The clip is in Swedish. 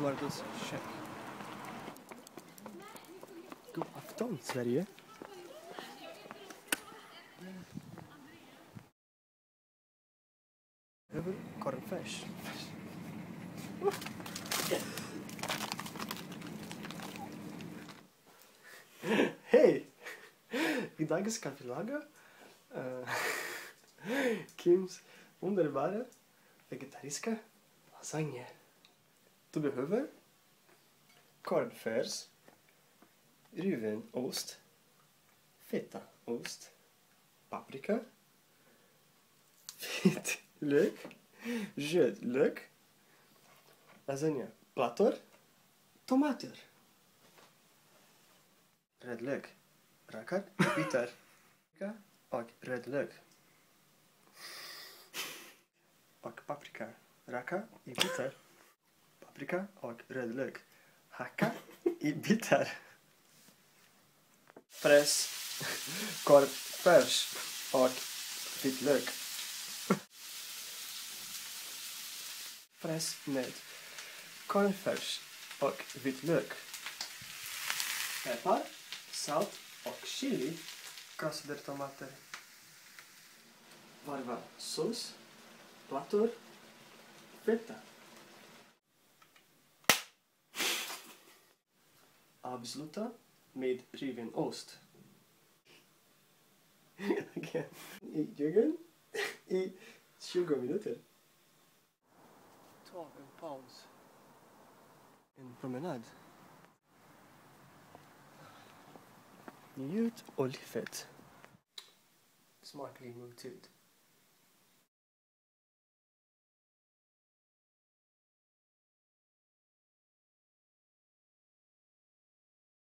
Eduardos kök. God afton, Sverige. Över korvfärs. Hej! Idag ska vi laga Kims underbara vegetariska lasagne. Du behöver korvfärs, riven ost, fetaost, paprika, vitlök, rödlök, lasagneplattor, tomater, rödlök, rakar, bitar och rödlök och paprika, raka i bitar, paprika och rödlök, hacka i bitar. Press korvfärs och vitlök. Press med korvfärs och vitlök. Peppar, salt och chili. Krossade tomater. Varva sås, plattor, feta. Avsluta med riven ost. I djungeln i 20 minuter. Ta en paus. En promenad. Njut och livet. Smaklig måltid.